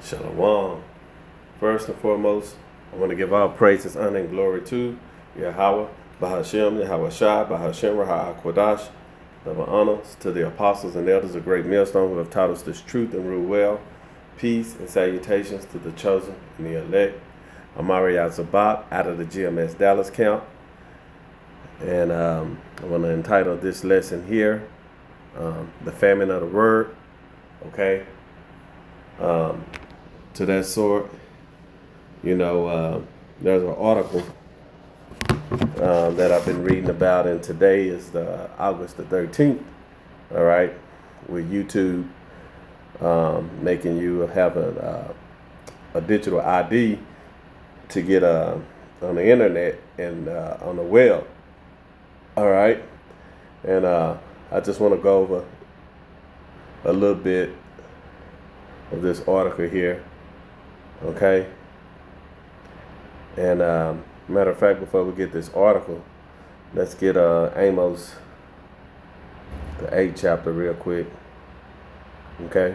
Shalom. First and foremost, I want to give all praises, honor, and glory to Yahweh, Bahashem, Yahweh Shai, Bahashem, Raha Quadash. Double honors to the apostles and elders of Great Millstone who have taught us this truth and rule well. Peace and salutations to the chosen and the elect. Amari Zabat out of the GMS Dallas camp. And I want to entitle this lesson here, The Famine of the Word. Okay. To that sort, there's an article that I've been reading about, and today is the August the 13th. All right, with YouTube making you have a digital ID to get on the internet and on the web. All right, and I just want to go over a little bit of this article here. Okay. And matter of fact, before we get this article, let's get Amos, the 8th chapter, real quick. Okay.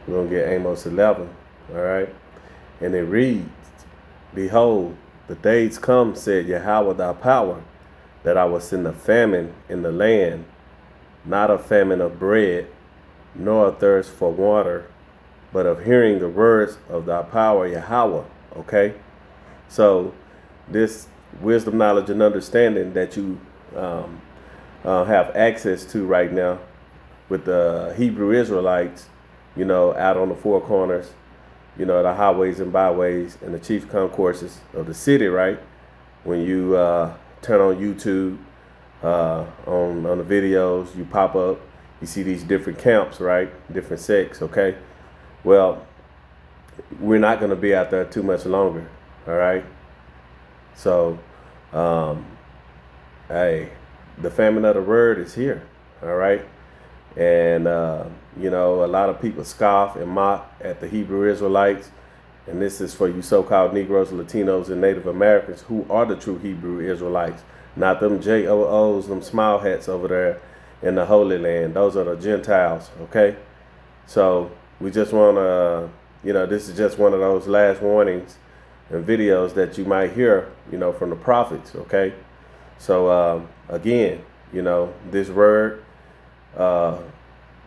We're going to get Amos 11. All right. And it reads, "Behold, the days come, said Yahweh thy power, that I will send a famine in the land, not a famine of bread, nor a thirst for water, but of hearing the words of thy power, Yahweh." Okay. So this wisdom, knowledge, and understanding that you have access to right now with the Hebrew Israelites, out on the four corners, the highways and byways and the chief concourses of the city, right? When you turn on YouTube, on the videos, you pop up, you see these different camps, right? Different sects, okay? Well, we're not going to be out there too much longer, all right? So, hey, the famine of the word is here, all right? And, a lot of people scoff and mock at the Hebrew Israelites. And this is for you so-called Negroes, Latinos, and Native Americans who are the true Hebrew Israelites, not them JOOs, them smile hats over there in the Holy Land. Those are the Gentiles, okay? So we just want to, this is just one of those last warnings and videos that you might hear, from the prophets, okay? So, again, this word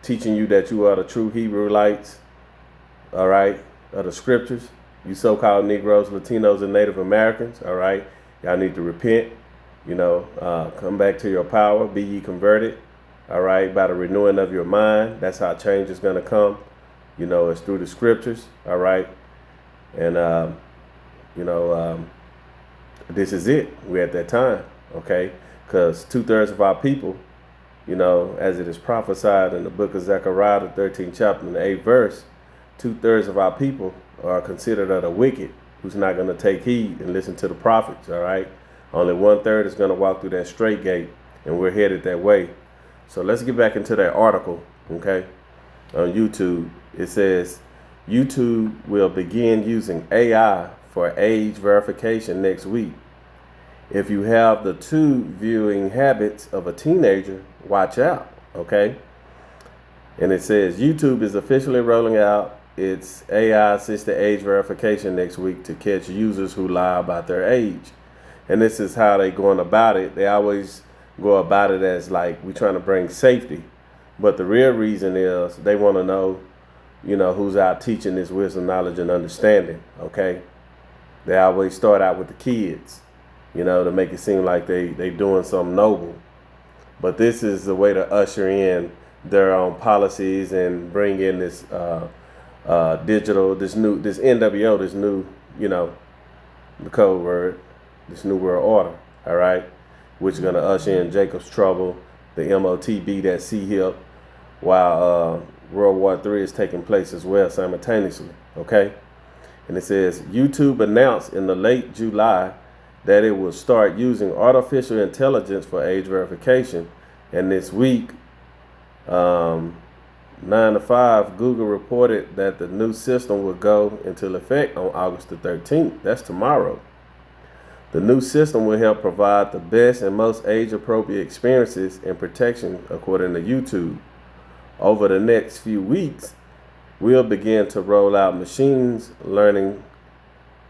teaching you that you are the true Hebrewites, all right, of the scriptures, you so-called Negroes, Latinos, and Native Americans, all right? Y'all need to repent, come back to your power, be ye converted, all right, by the renewing of your mind. That's how change is going to come. It's through the scriptures, all right? And, this is it. We're at that time, okay? Because 2/3 of our people, as it is prophesied in the book of Zechariah, the 13th chapter and the 8th verse, 2/3 of our people are considered of the wicked, who's not going to take heed and listen to the prophets, all right? Only 1/3 is going to walk through that straight gate, and we're headed that way. So let's get back into that article, okay, on YouTube. It says, YouTube will begin using AI for age verification next week. If you have the two viewing habits of a teenager, watch out, okay? And it says, YouTube is officially rolling out its AI-assisted age verification next week to catch users who lie about their age. And this is how they're going about it. They always go about it as like we're trying to bring safety. But the real reason is they want to know, who's out teaching this wisdom, knowledge, and understanding, okay? They always start out with the kids, to make it seem like they doing something noble. But this is the way to usher in their own policies and bring in this digital, this NWO, this new, the code word, this new world order, all right? Which is going to usher in Jacob's trouble, the MOTB, that C-hip, while World War III is taking place as well simultaneously, okay? And it says, YouTube announced in the late July that it will start using artificial intelligence for age verification. And this week, 9 to 5, Google reported that the new system will go into effect on August the 13th. That's tomorrow. The new system will help provide the best and most age-appropriate experiences and protection, according to YouTube. Over the next few weeks, we'll begin to roll out machines learning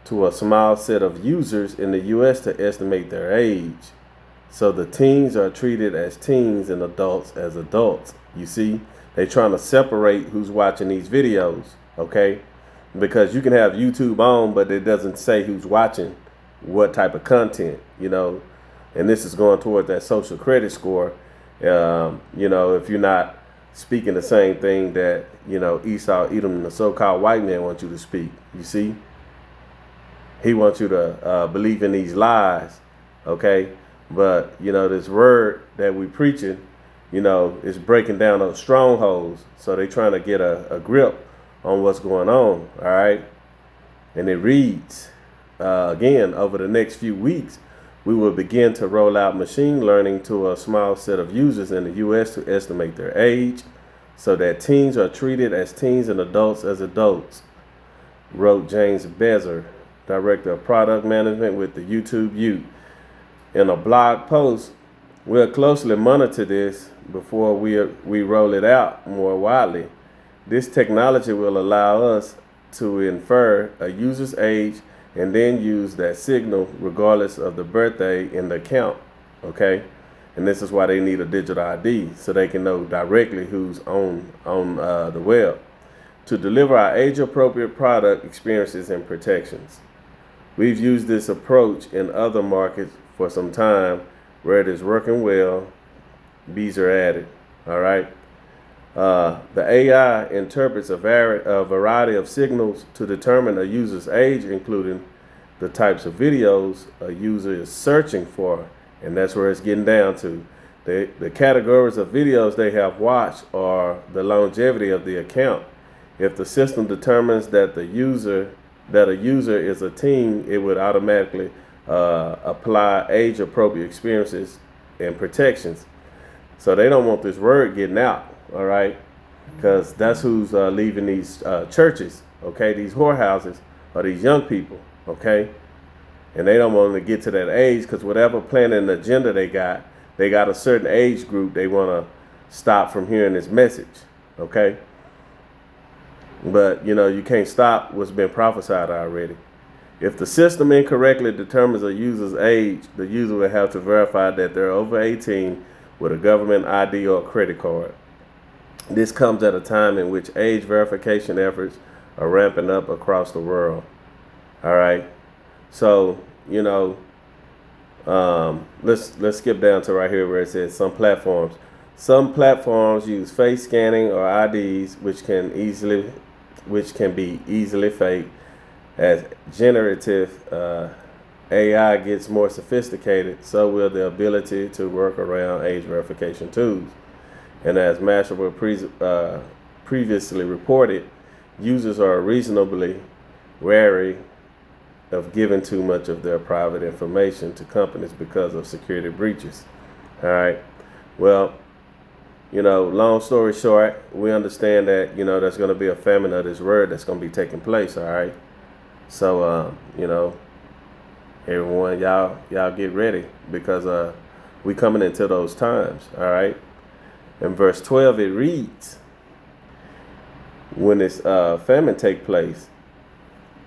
to a small set of users in the U.S. to estimate their age. So the teens are treated as teens and adults as adults. You see, they're trying to separate who's watching these videos, okay? Because you can have YouTube on, but it doesn't say who's watching what type of content, you know. And this is going toward that social credit score. You know, if you're not speaking the same thing that, you know, Esau, Edom, and the so-called white man want you to speak, you see. He wants you to believe in these lies, okay? But, you know, this word that we preaching, you know, is breaking down those strongholds. So they're trying to get a grip on what's going on, all right? And it reads, again, over the next few weeks, we will begin to roll out machine learning to a small set of users in the U.S. to estimate their age so that teens are treated as teens and adults as adults, wrote James Bezer, Director of Product Management with the YouTube Youth. In a blog post, we'll closely monitor this before we roll it out more widely. This technology will allow us to infer a user's age and then use that signal regardless of the birthday in the account, okay? And this is why they need a digital ID, so they can know directly who's on the web, to deliver our age-appropriate product experiences and protections. We've used this approach in other markets for some time where it is working well. Bees are added, all right? The AI interprets a variety of signals to determine a user's age, including the types of videos a user is searching for, and that's where it's getting down to. The categories of videos they have watched or the longevity of the account. If the system determines that a user is a teen, it would automatically apply age-appropriate experiences and protections. So they don't want this word getting out, all right? Because that's who's leaving these churches, okay? These whorehouses are these young people, okay? And they don't want to get to that age because whatever plan and agenda they got a certain age group they want to stop from hearing this message, okay? But, you know, you can't stop what's been prophesied already. If the system incorrectly determines a user's age, the user will have to verify that they're over 18 with a government ID or credit card. This comes at a time in which age verification efforts are ramping up across the world. All right. So, you know, let's skip down to right here where it says some platforms. Some platforms use face scanning or IDs, which can be easily faked. As generative AI gets more sophisticated, so will the ability to work around age verification tools. And as Mashable previously reported, users are reasonably wary of giving too much of their private information to companies because of security breaches. All right. Well, you know, long story short, we understand that, you know, there's going to be a famine of this word that's going to be taking place. All right. So, you know, everyone, y'all get ready because we coming into those times. All right. In verse 12, it reads, when this famine take place,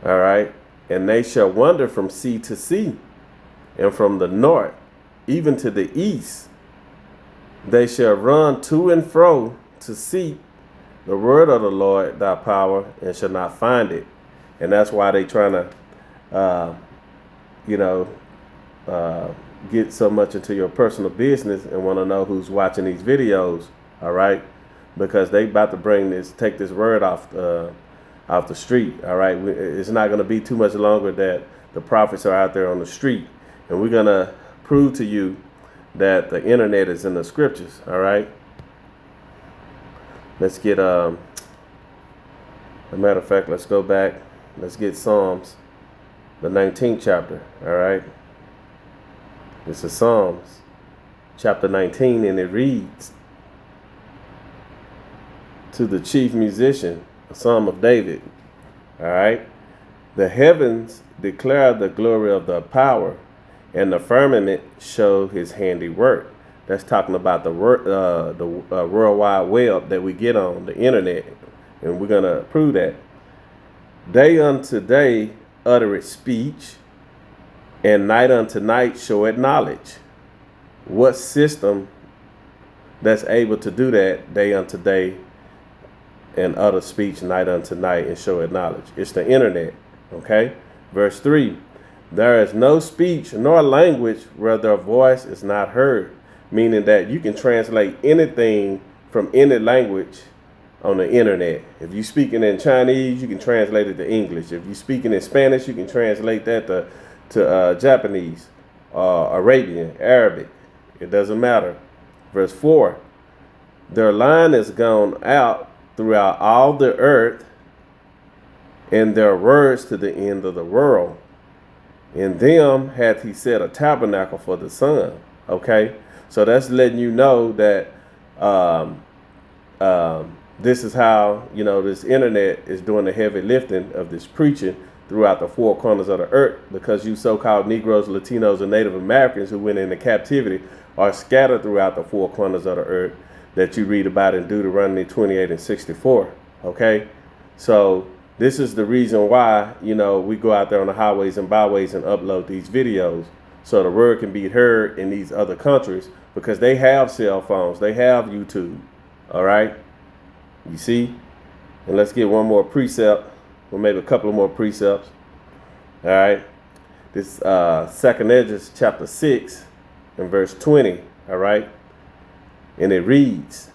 all right, and they shall wander from sea to sea, and from the north even to the east. They shall run to and fro to seek the word of the Lord, thy power, and shall not find it. And that's why they trying to, get so much into your personal business and want to know who's watching these videos, all right? Because they about to take this word off the street, all right? It's not going to be too much longer that the prophets are out there on the street. And we're going to prove to you that the internet is in the scriptures, all right? Let's get, as a matter of fact, let's go back. Let's get Psalms, the 19th chapter, all right? This is Psalms, chapter 19, and it reads, to the chief musician, a psalm of David, all right? The heavens declare the glory of the power, and the firmament show his handiwork. That's talking about the World Wide Web that we get on, the internet. And we're going to prove that. Day unto day uttereth speech, and night unto night showeth knowledge. What system that's able to do that day unto day and utter speech night unto night and showeth knowledge? It's the internet. Okay? Verse 3. There is no speech nor language where their voice is not heard. Meaning that you can translate anything from any language on the internet. If you're speaking in Chinese, you can translate it to English. If you're speaking in Spanish, you can translate that to Japanese, Arabian, Arabic. It doesn't matter. Verse 4. Their line is gone out throughout all the earth, and their words to the end of the world. In them hath he set a tabernacle for the sun. Okay? So that's letting you know that this is how, this internet is doing the heavy lifting of this preaching throughout the four corners of the earth, because you so-called Negroes, Latinos, and Native Americans who went into captivity are scattered throughout the four corners of the earth that you read about in Deuteronomy 28 and 64. Okay? So this is the reason why, we go out there on the highways and byways and upload these videos so the word can be heard in these other countries, because they have cell phones. They have YouTube. All right? You see? And let's get one more precept, or maybe a couple of more precepts. All right? This Second Ezra chapter 6 and verse 20. All right? And it reads,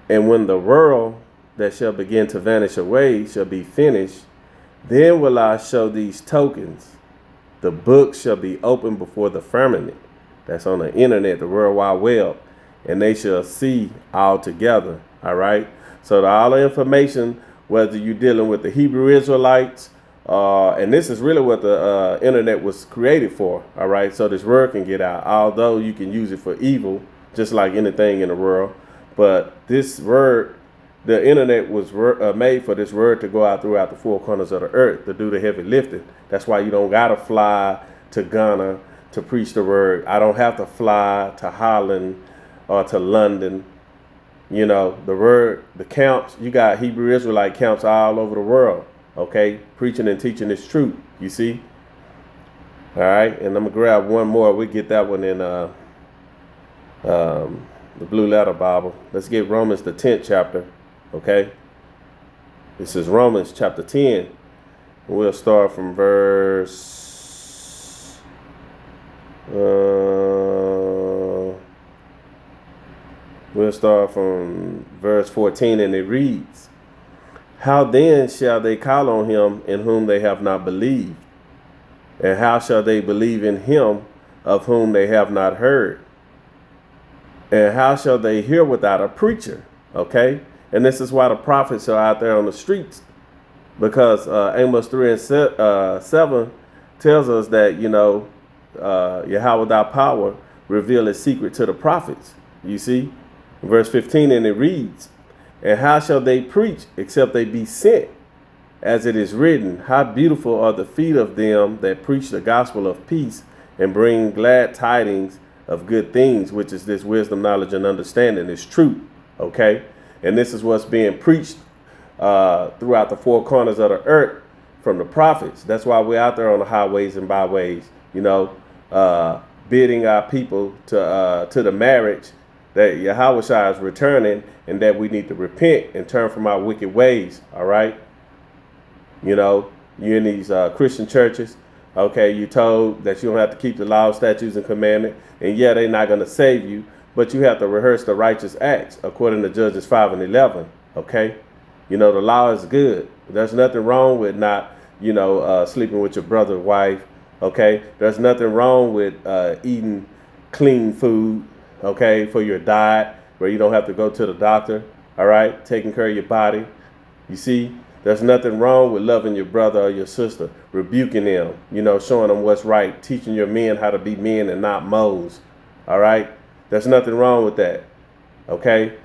and when the world that shall begin to vanish away shall be finished, then will I show these tokens. The book shall be opened before the firmament. That's on the internet, the World Wide Web. And they shall see all together. All right? So all the information, whether you're dealing with the Hebrew Israelites, and this is really what the internet was created for. All right? So this word can get out, although you can use it for evil, just like anything in the world. But this word, the internet was made for this word to go out throughout the four corners of the earth to do the heavy lifting. That's why you don't got to fly to Ghana to preach the word. I don't have to fly to Holland or to London. The word, the camps, you got Hebrew Israelite camps all over the world, okay, preaching and teaching this truth, you see? All right, and I'm going to grab one more. We'll get that one in the Blue Letter Bible. Let's get Romans, the 10th chapter, okay? This is Romans chapter 10. We'll start from verse... We'll start from verse 14, and it reads, how then shall they call on him in whom they have not believed? And how shall they believe in him of whom they have not heard? And how shall they hear without a preacher? Okay? And this is why the prophets are out there on the streets, because Amos 3 and 7 tells us that, Yahweh thy power reveal his secret to the prophets. You see? Verse 15, and it reads, and how shall they preach except they be sent? As it is written, how beautiful are the feet of them that preach the gospel of peace and bring glad tidings of good things, which is this wisdom, knowledge, and understanding is truth. Okay? And this is what's being preached throughout the four corners of the earth from the prophets. That's why we're out there on the highways and byways, bidding our people to the marriage that Yahweh is returning, and that we need to repent and turn from our wicked ways. All right? You're in these Christian churches. Okay, you're told that you don't have to keep the law, statutes, and commandments. And yeah, they're not going to save you, but you have to rehearse the righteous acts according to Judges 5 and 11. Okay? The law is good. There's nothing wrong with not, sleeping with your brother's wife. Okay? There's nothing wrong with eating clean food, okay, for your diet, where you don't have to go to the doctor. All right? Taking care of your body. You see? There's nothing wrong with loving your brother or your sister, rebuking them, showing them what's right, teaching your men how to be men and not moles. All right? There's nothing wrong with that. Okay?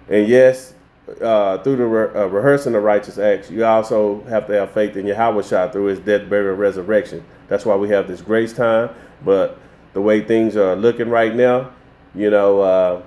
And yes, through the rehearsing the righteous acts, you also have to have faith in Yahweh Shai through his death, burial, and resurrection. That's why we have this grace time. But the way things are looking right now, the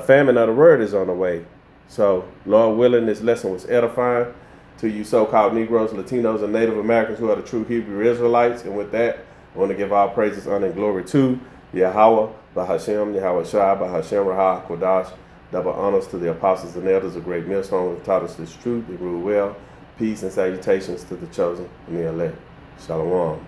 famine of the word is on the way. So, Lord willing, this lesson was edifying to you so-called Negroes, Latinos, and Native Americans who are the true Hebrew Israelites. And with that, I want to give all praises, honor, and glory to Yahweh, Bahashem, Yahweh Shai, Bahashem, Rahah, Kodash. Double honors to the apostles and elders of Great Millstone who have taught us this truth and rule well. Peace and salutations to the chosen and the elect. Shalom.